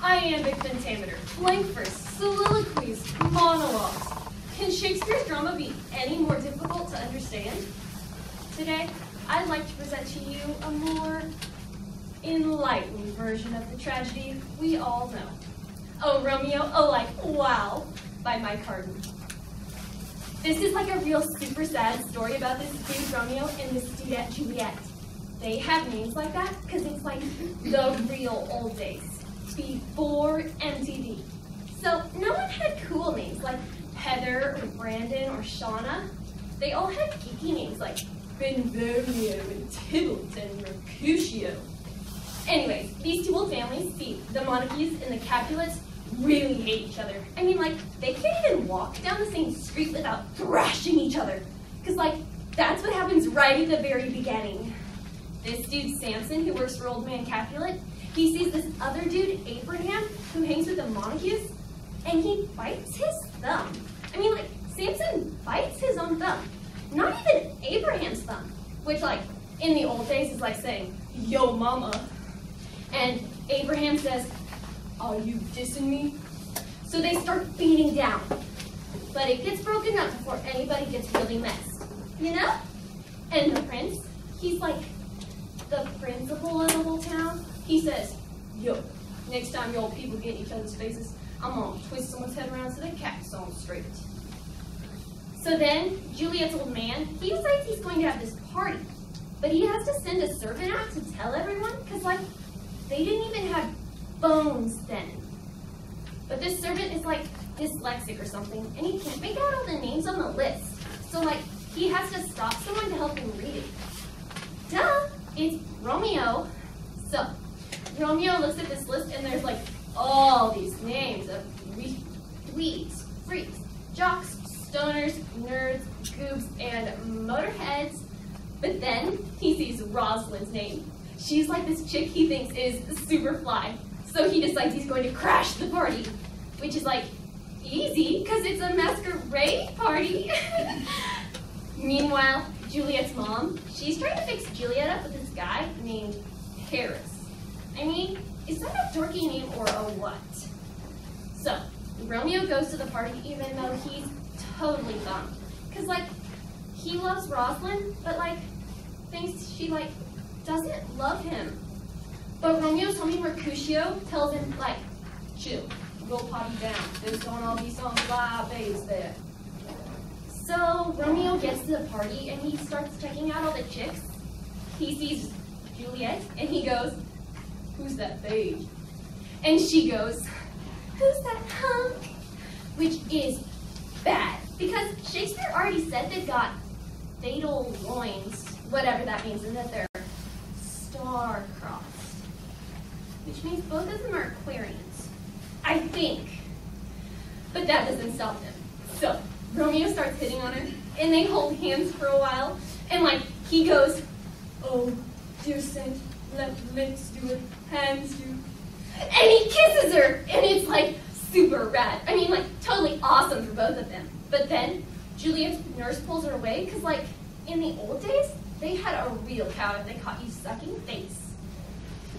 iambic pentameter, blank verse, soliloquies, monologues. Can Shakespeare's drama be any more difficult to understand? Today, I'd like to present to you a more enlightened version of the tragedy we all know. Oh, Romeo, oh, like, wow, by Mike Harden. This is like a real super sad story about this dude Romeo and this dudette Juliet. They have names like that because it's like the real old days, before MTV. So no one had cool names like Heather or Brandon or Shauna. They all had geeky names like Benvolio and Tybalt and Mercutio. Anyways, these two old families, the Montagues and the Capulets, really hate each other. I mean, like, they can't even walk down the same street without thrashing each other. Because, like, that's what happens right at the very beginning. This dude, Samson, who works for Old Man Capulet, he sees this other dude, Abraham, who hangs with the Montagues, and he bites his thumb. I mean, like, Samson bites his own thumb. Not even Abraham's thumb, which, like, in the old days is like saying, yo, mama. And Abraham says, are you dissing me? So they start beating down. But it gets broken up before anybody gets really messed, you know? And the prince, he's like the principal of the whole town. He says, yo, next time you old people get in each other's faces, I'm gonna twist someone's head around so the cat's on straight. So then, Juliet's old man, he decides he's going to have this party. But he has to send a servant out to tell everyone, because, like, they didn't even have phones then. But this servant is, like, dyslexic or something, and he can't make out all the names on the list. So, like, he has to stop someone to help him read it. Duh! It's Romeo. So, Romeo looks at this list, and there's, like, all these names of dweebs, freaks, jocks, stoners, nerds, goobs, and motorheads. But then he sees Rosalind's name. She's like this chick he thinks is super fly. So he decides he's going to crash the party, which is like easy because it's a masquerade party. Meanwhile, Juliet's mom, she's trying to fix Juliet up with this guy named Harris. I mean, is that a dorky name or a what? So Romeo goes to the party even though he's totally bummed. Because, like, he loves Rosalind, but, like, thinks she, like, doesn't love him. But Romeo's homie Mercutio tells him, like, chill, go potty down. There's gonna all be some live babes there. So Romeo gets to the party and he starts checking out all the chicks. He sees Juliet and he goes, who's that babe? And she goes, who's that hunk? Which is bad, because Shakespeare already said they've got fatal loins, whatever that means, and that they're star-crossed, which means both of them are Aquarians, I think. But that doesn't stop them. So Romeo starts hitting on her, and they hold hands for a while, and like he goes, oh, dear saint, let lips do it, hands do. And he kisses her, and it's like super rad. I mean, like, totally awesome for both of them. But then Juliet's nurse pulls her away, because, like, in the old days, they had a real cow if they caught you sucking face.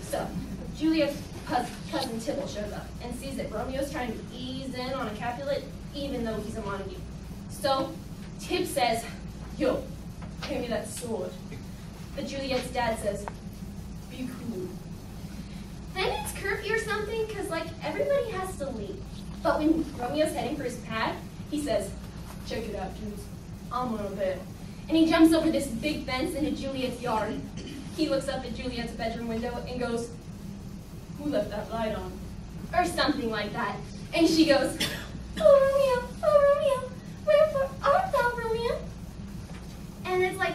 So Juliet's cousin Tybalt shows up and sees that Romeo's trying to ease in on a Capulet, even though he's a Montague. So Tib says, yo, hand me that sword. But Juliet's dad says, be cool. Then it's curfew or something, because, like, everybody has to leave. But when Romeo's heading for his pad, he says, check it out, dudes. I'm on a bed. And he jumps over this big fence into Juliet's yard. He looks up at Juliet's bedroom window and goes, who left that light on? Or something like that. And she goes, oh, Romeo, wherefore art thou, Romeo? And it's like,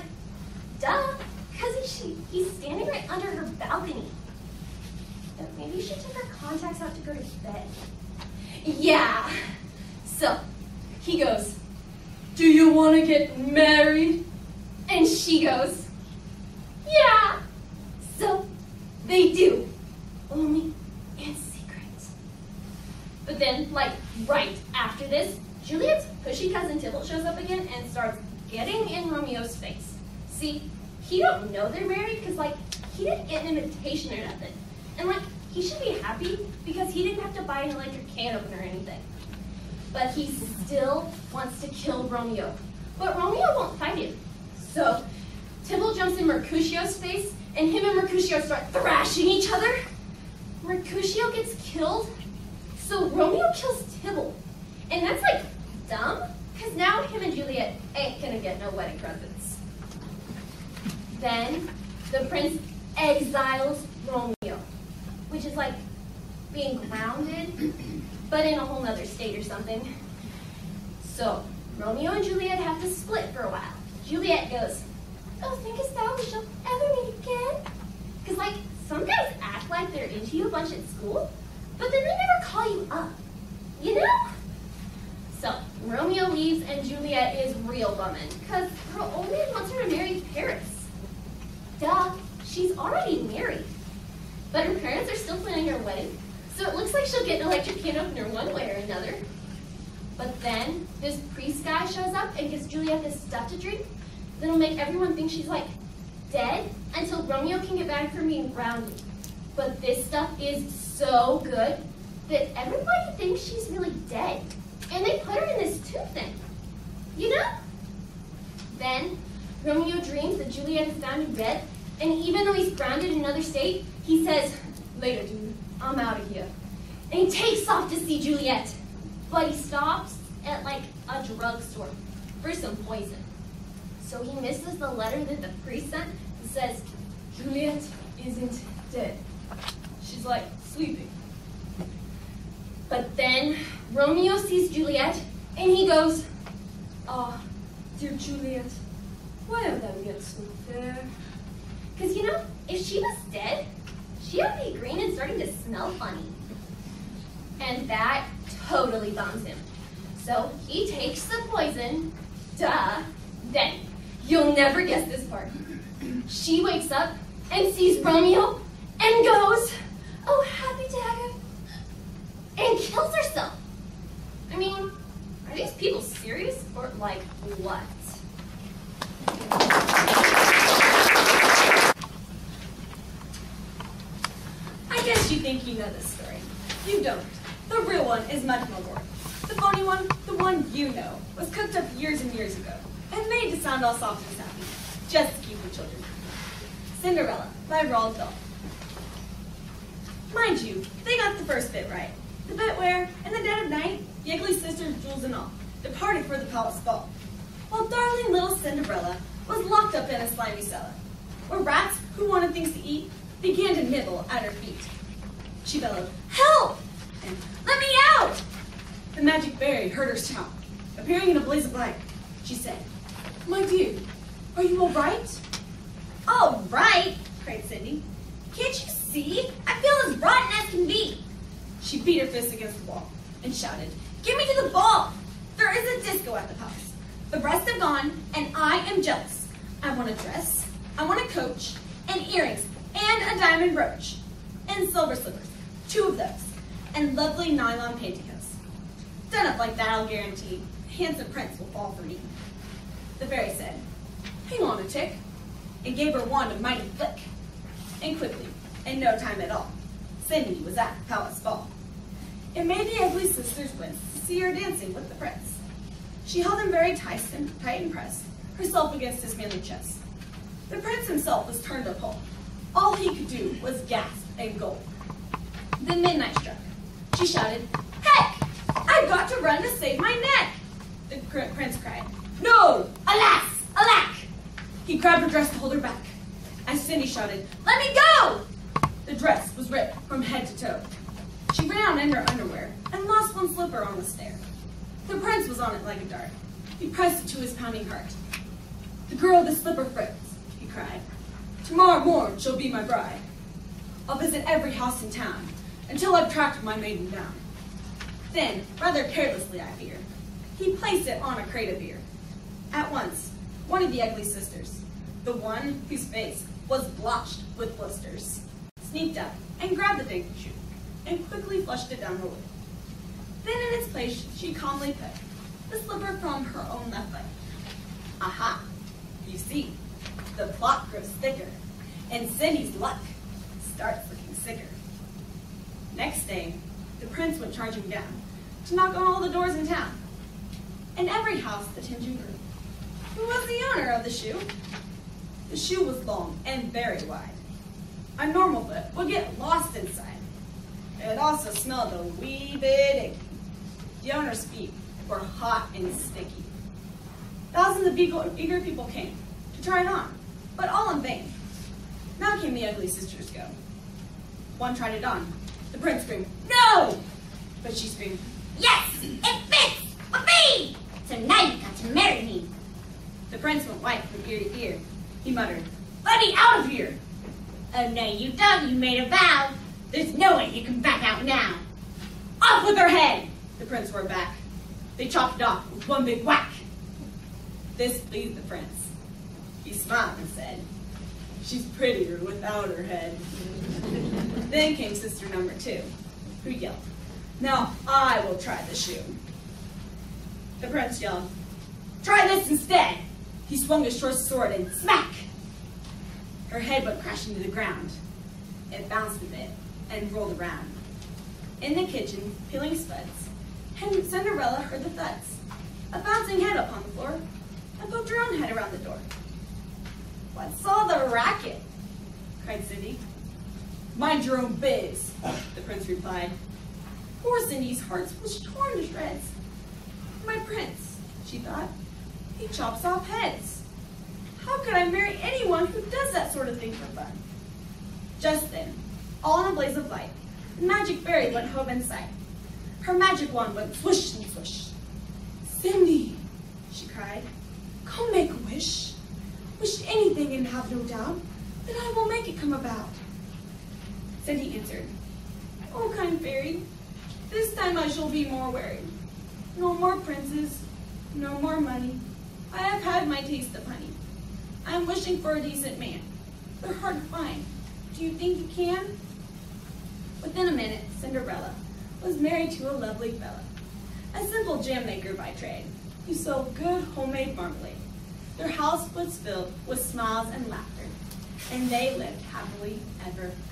duh, because he's standing right under her balcony. Maybe she took her contacts out to go to bed. Yeah. So he goes, do you want to get married? And she goes, yeah. So they do, only in secret. But then, like, right after this, Juliet's pushy cousin Tybalt shows up again and starts getting in Romeo's face. See, he don't know they're married because, like, he didn't get an invitation or nothing. And, like, he should be happy because he didn't have to buy an electric can opener or anything. But he still wants to kill Romeo. But Romeo won't fight him. So Tybalt jumps in Mercutio's face, and him and Mercutio start thrashing each other. Mercutio gets killed, so Romeo kills Tybalt. And that's like dumb, because now him and Juliet ain't gonna get no wedding presents. Then the prince exiles Romeo, which is like being grounded, but in a whole nother state or something. So Romeo and Juliet have to split for a while. Juliet goes, "Oh, thinkest thou we shall ever meet again?" Because like some guys act like they're into you a bunch at school, but then they never call you up, you know? So Romeo leaves and Juliet is real bummed because her old man wants her to marry Paris. Duh, she's already married. But her parents are still planning her wedding, so it looks like she'll get an electric can opener one way or another. But then this priest guy shows up and gives Juliet this stuff to drink that'll make everyone think she's like dead until Romeo can get back from being grounded. But this stuff is so good that everybody thinks she's really dead. And they put her in this tube thing, you know? Then Romeo dreams that Juliet is found in bed, and even though he's grounded in another state, he says, "Later, dude, I'm out of here." And he takes off to see Juliet, but he stops at like a drugstore for some poison. So he misses the letter that the priest sent and says, "Juliet isn't dead. She's like sleeping." But then Romeo sees Juliet and he goes, "Ah, dear Juliet, why have thou yet so fair?" Because you know, if she was dead, she would be green and starting to smell funny. And that totally bums him. So he takes the poison, duh. Then, you'll never guess this part. She wakes up and sees Romeo and goes, "Oh, happy dagger," and kills herself. I mean, are these people serious or like what? I guess you think you know this story. You don't. The real one is much more boring. The phony one, the one you know, was cooked up years and years ago and made to sound all soft and sappy, just to keep the children. Cinderella by Roald Dahl. Mind you, they got the first bit right. The bit where, in the dead of night, the ugly sisters, Jules and all, departed for the palace ball, while darling little Cinderella was locked up in a slimy cellar, where rats who wanted things to eat began to nibble at her feet. She bellowed, "Help!" and "Let me out!" The magic fairy heard her shout. Appearing in a blaze of light, she said, "My dear, are you all right?" "All right," cried Cindy. "Can't you see? I feel as rotten as can be." She beat her fist against the wall and shouted, "Get me to the ball! There is a disco at the palace. The rest have gone, and I am jealous. I want a dress, I want a coach, and earrings, and a diamond brooch, and silver slippers, 2 of those, and lovely nylon pantyhose. Done up like that, I'll guarantee the handsome prince will fall for me." The fairy said, "Hang on a tick," and gave her wand a mighty flick. And quickly, in no time at all, Cindy was at the palace ball. It made the ugly sisters wince to see her dancing with the prince. She held him very tight and pressed, herself against his manly chest. The prince himself was turned to pulp. All he could do was gasp and gulp. Then midnight struck. She shouted, "Heck! I've got to run to save my neck!" The prince cried, "No! Alas! Alack!" He grabbed her dress to hold her back. As Cindy shouted, "Let me go!" The dress was ripped from head to toe. She ran in her underwear and lost one slipper on the stair. The prince was on it like a dart. He pressed it to his pounding heart. "The girl with the slipper fritz," he cried. "Tomorrow morn she'll be my bride. I'll visit every house in town until I've tracked my maiden down." Then, rather carelessly I fear, he placed it on a crate of beer. At once, one of the ugly sisters, the one whose face was blotched with blisters, sneaked up and grabbed the dainty shoe and quickly flushed it down the lid. Then in its place she calmly put the slipper from her own left leg. Aha! You see, the plot grows thicker, and Cindy's luck starts looking sicker. next day, the prince went charging down to knock on all the doors in town. In every house the Tintin grew. Who was the owner of the shoe? The shoe was long and very wide. A normal foot would get lost inside. It also smelled a wee bit icky. The owner's feet were hot and sticky. Thousands of eager people came to try it on, but all in vain. Now came the ugly sisters go. One tried it on. The prince screamed, "No!" But she screamed, "Yes, it fits with me! So now you've got to marry me." The prince went white from ear to ear. He muttered, "Let me out of here!" "Oh, no, you don't. You made a vow. There's no way you can back out now." "Off with her head!" the prince roared back. They chopped it off with one big whack. This pleased the prince. He smiled and said, "She's prettier without her head." Then came sister number 2, who yelled, "Now I will try the shoe." The prince yelled, "Try this instead!" He swung his short sword and smack! Her head went crashing to the ground. It bounced a bit and rolled around. In the kitchen, peeling spuds, and Cinderella heard the thuds, a bouncing head upon the floor, and poked her own head around the door. "What's all the racket?" cried Cindy. "Mind your own biz," the prince replied. Poor Cindy's heart was torn to shreds. "My prince," she thought, "he chops off heads. How could I marry anyone who does that sort of thing for fun?" Just then, all in a blaze of light, the magic fairy went hove in sight. Her magic wand went swoosh and swoosh. "Cindy," she cried, "come make a wish. Wish anything and have no doubt that I will make it come about." Cindy answered, "Oh, kind fairy, this time I shall be more wary. No more princes, no more money. I have had my taste of honey. I am wishing for a decent man. They're hard to find. Do you think you can?" Within a minute, Cinderella was married to a lovely fellow, a simple jam maker by trade, who sold good homemade marmalade. Their house was filled with smiles and laughter, and they lived happily ever after.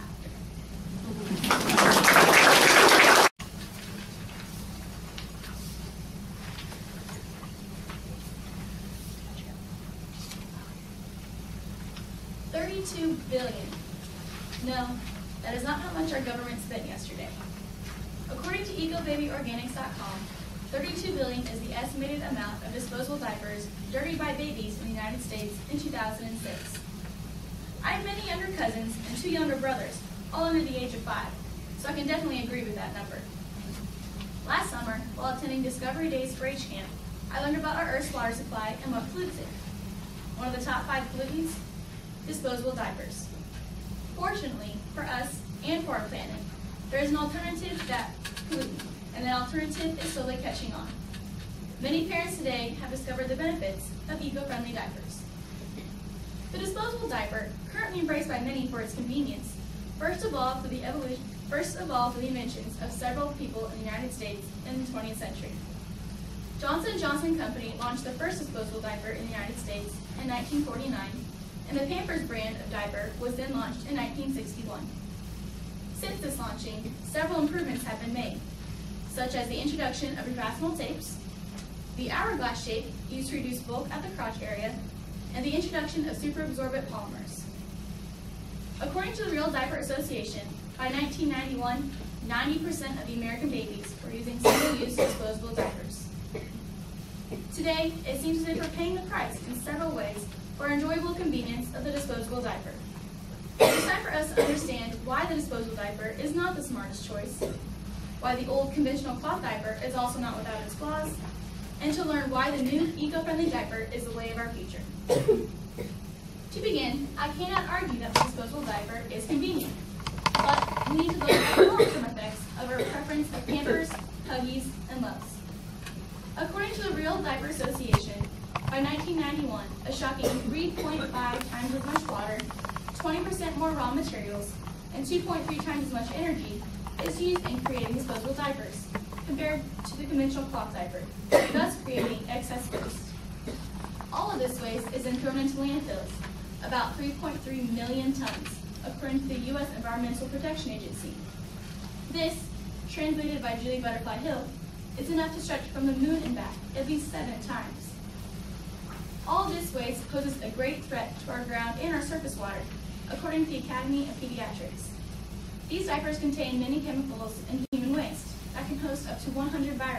$32 billion. No, that is not how much our government spent yesterday. According to EcoBabyOrganics.com, $32 billion is the estimated amount of disposable diapers dirtied by babies in the United States in 2006. I have many younger cousins and 2 younger brothers, all under the age of 5, so I can definitely agree with that number. Last summer, while attending Discovery Days 4-H camp, I learned about our Earth's water supply and what pollutes it. One of the top 5 pollutants? Disposable diapers. Fortunately, for us and for our planet, there is an alternative that pollutes, and that alternative is slowly catching on. Many parents today have discovered the benefits of eco-friendly diapers. The disposable diaper, currently embraced by many for its convenience, first evolved through the inventions of several people in the United States in the 20th century. Johnson & Johnson Company launched the first disposable diaper in the United States in 1949, and the Pampers brand of diaper was then launched in 1961. Since this launching, several improvements have been made, such as the introduction of refastenable tapes, the hourglass shape used to reduce bulk at the crotch area, and the introduction of superabsorbent polymers. According to the Real Diaper Association, by 1991, 90% of the American babies were using single-use disposable diapers. Today, it seems as if we're paying the price in several ways for our enjoyable convenience of the disposable diaper. It's time for us to understand why the disposable diaper is not the smartest choice, why the old conventional cloth diaper is also not without its flaws, and to learn why the new eco-friendly diaper is the way of our future. To begin, I cannot argue that the disposable diaper is convenient, but we need to look at the long-term effects of our preference of Pampers, Huggies, and Luvs. According to the Real Diaper Association, by 1991, a shocking 3.5 times as much water, 20% more raw materials, and 2.3 times as much energy is used in creating disposable diapers, compared to the conventional cloth diaper, thus creating excess waste. All of this waste is then thrown into landfills, about 3.3 million tons, according to the U.S. Environmental Protection Agency. This translated by Julie Butterfly Hill, is enough to stretch from the moon and back at least 7 times. All this waste poses a great threat to our ground and our surface water, according to the Academy of Pediatrics. These diapers contain many chemicals and human waste that can host up to 100 viruses.